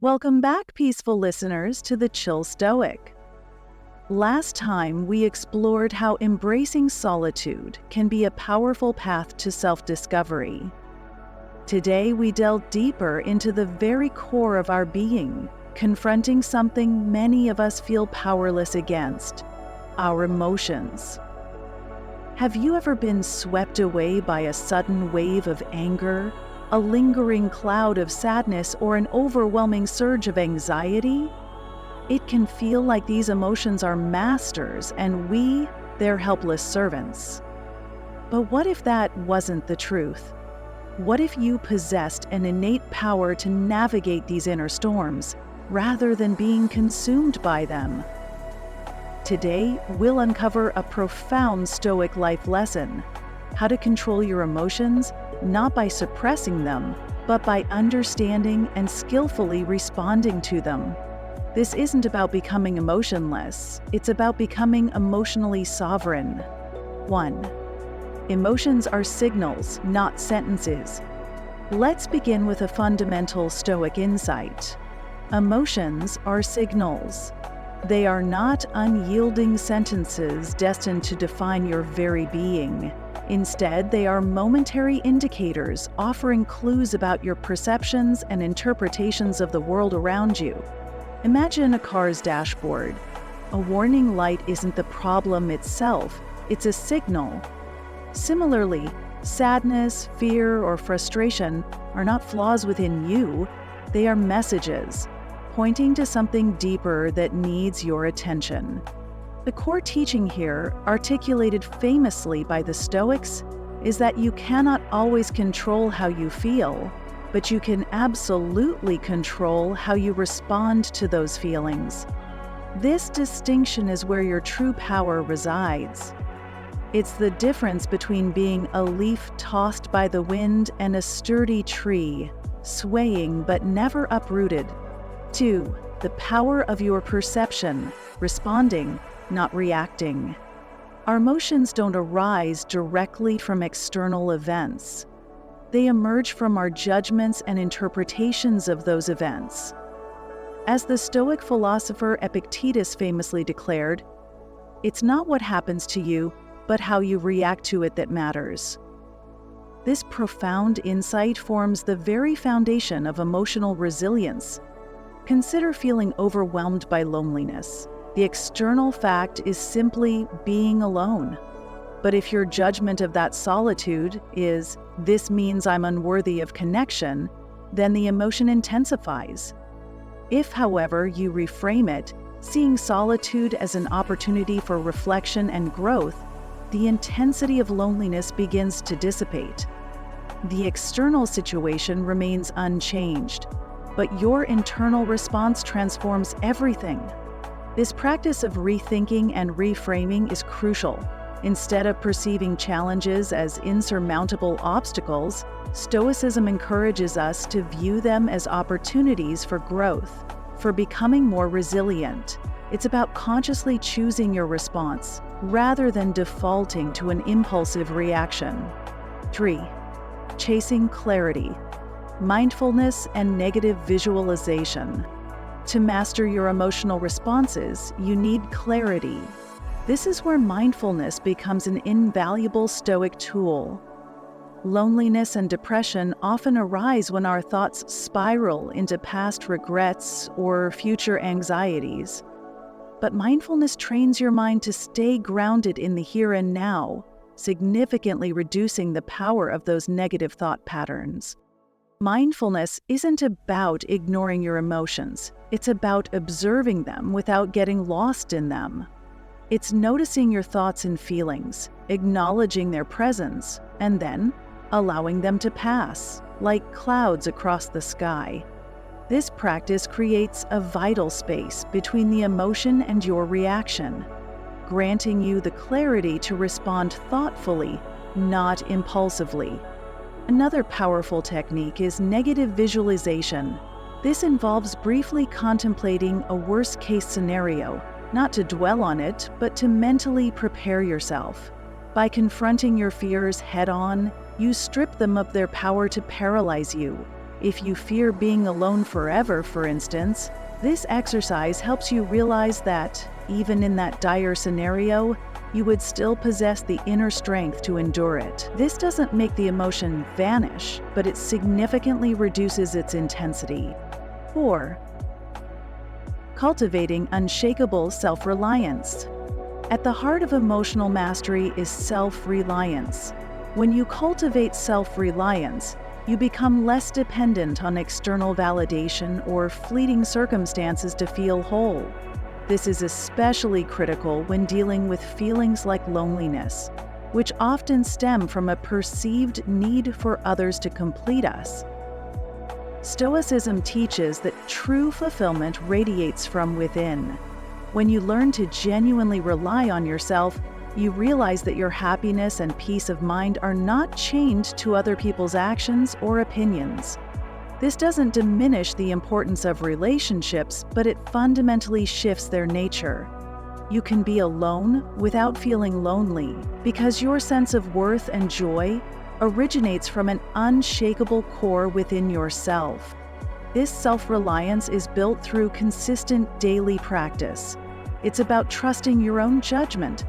Welcome back, peaceful listeners, to the Chill Stoic. Last time, we explored how embracing solitude can be a powerful path to self-discovery. Today, we delve deeper into the very core of our being, confronting something many of us feel powerless against: our emotions. Have you ever been swept away by a sudden wave of anger, a lingering cloud of sadness, or an overwhelming surge of anxiety? It can feel like these emotions are masters and we, their helpless servants. But what if that wasn't the truth? What if you possessed an innate power to navigate these inner storms, rather than being consumed by them? Today, we'll uncover a profound Stoic life lesson: how to control your emotions, not by suppressing them, but by understanding and skillfully responding to them. This isn't about becoming emotionless, it's about becoming emotionally sovereign. 1. Emotions are signals, not sentences. Let's begin with a fundamental Stoic insight. Emotions are signals. They are not unyielding sentences destined to define your very being. Instead, they are momentary indicators offering clues about your perceptions and interpretations of the world around you. Imagine a car's dashboard. A warning light isn't the problem itself, it's a signal. Similarly, sadness, fear, or frustration are not flaws within you, they are messages, pointing to something deeper that needs your attention. The core teaching here, articulated famously by the Stoics, is that you cannot always control how you feel, but you can absolutely control how you respond to those feelings. This distinction is where your true power resides. It's the difference between being a leaf tossed by the wind and a sturdy tree, swaying but never uprooted. 2. The power of your perception, responding, not reacting. Our emotions don't arise directly from external events. They emerge from our judgments and interpretations of those events. As the Stoic philosopher Epictetus famously declared, "It's not what happens to you, but how you react to it that matters." This profound insight forms the very foundation of emotional resilience. Consider feeling overwhelmed by loneliness. The external fact is simply being alone. But if your judgment of that solitude is, "This means I'm unworthy of connection," then the emotion intensifies. If, however, you reframe it, seeing solitude as an opportunity for reflection and growth, the intensity of loneliness begins to dissipate. The external situation remains unchanged, but your internal response transforms everything. This practice of rethinking and reframing is crucial. Instead of perceiving challenges as insurmountable obstacles, Stoicism encourages us to view them as opportunities for growth, for becoming more resilient. It's about consciously choosing your response, rather than defaulting to an impulsive reaction. 3. Chasing clarity, mindfulness, and negative visualization. To master your emotional responses, you need clarity. This is where mindfulness becomes an invaluable Stoic tool. Loneliness and depression often arise when our thoughts spiral into past regrets or future anxieties. But mindfulness trains your mind to stay grounded in the here and now, significantly reducing the power of those negative thought patterns. Mindfulness isn't about ignoring your emotions. It's about observing them without getting lost in them. It's noticing your thoughts and feelings, acknowledging their presence, and then allowing them to pass, like clouds across the sky. This practice creates a vital space between the emotion and your reaction, granting you the clarity to respond thoughtfully, not impulsively. Another powerful technique is negative visualization. This involves briefly contemplating a worst-case scenario, not to dwell on it, but to mentally prepare yourself. By confronting your fears head-on, you strip them of their power to paralyze you. If you fear being alone forever, for instance, this exercise helps you realize that, even in that dire scenario, you would still possess the inner strength to endure it. This doesn't make the emotion vanish, but it significantly reduces its intensity. 4. Cultivating unshakable self-reliance. At the heart of emotional mastery is self-reliance. When you cultivate self-reliance, you become less dependent on external validation or fleeting circumstances to feel whole. This is especially critical when dealing with feelings like loneliness, which often stem from a perceived need for others to complete us. Stoicism teaches that true fulfillment radiates from within. When you learn to genuinely rely on yourself, you realize that your happiness and peace of mind are not chained to other people's actions or opinions. This doesn't diminish the importance of relationships, but it fundamentally shifts their nature. You can be alone without feeling lonely, because your sense of worth and joy originates from an unshakable core within yourself. This self-reliance is built through consistent daily practice. It's about trusting your own judgment,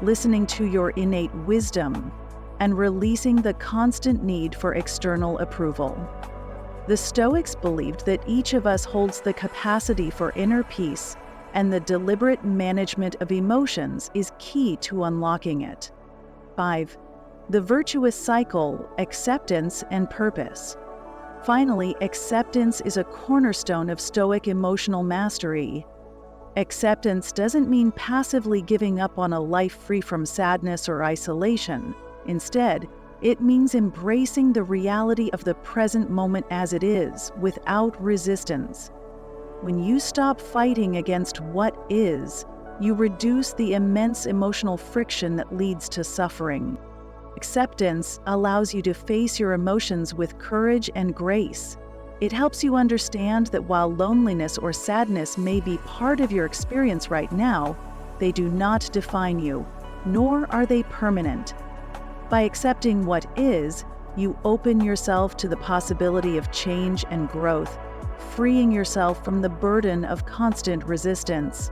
listening to your innate wisdom, and releasing the constant need for external approval. The Stoics believed that each of us holds the capacity for inner peace, and the deliberate management of emotions is key to unlocking it. 5. The virtuous cycle, acceptance and purpose. Finally, acceptance is a cornerstone of Stoic emotional mastery. Acceptance doesn't mean passively giving up on a life free from sadness or isolation. Instead, it means embracing the reality of the present moment as it is, without resistance. When you stop fighting against what is, you reduce the immense emotional friction that leads to suffering. Acceptance allows you to face your emotions with courage and grace. It helps you understand that while loneliness or sadness may be part of your experience right now, they do not define you, nor are they permanent. By accepting what is, you open yourself to the possibility of change and growth, freeing yourself from the burden of constant resistance.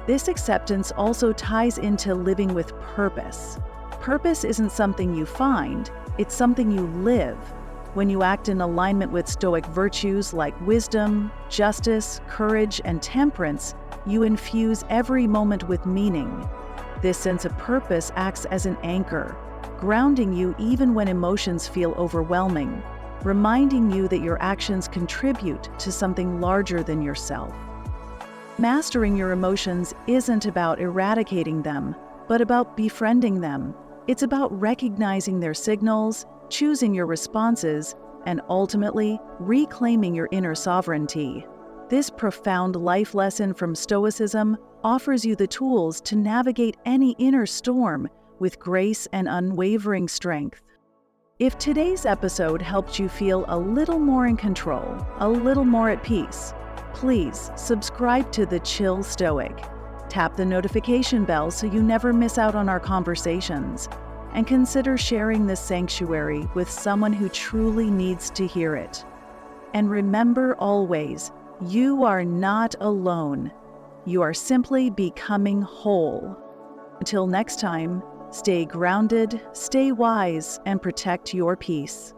This acceptance also ties into living with purpose. Purpose isn't something you find, it's something you live. When you act in alignment with Stoic virtues like wisdom, justice, courage, and temperance, you infuse every moment with meaning. This sense of purpose acts as an anchor, grounding you even when emotions feel overwhelming, reminding you that your actions contribute to something larger than yourself. Mastering your emotions isn't about eradicating them, but about befriending them. It's about recognizing their signals, choosing your responses, and ultimately reclaiming your inner sovereignty. This profound life lesson from Stoicism offers you the tools to navigate any inner storm with grace and unwavering strength. If today's episode helped you feel a little more in control, a little more at peace, please subscribe to the Chill Stoic. Tap the notification bell so you never miss out on our conversations, and consider sharing this sanctuary with someone who truly needs to hear it. And remember always, you are not alone. You are simply becoming whole. Until next time, stay grounded, stay wise, and protect your peace.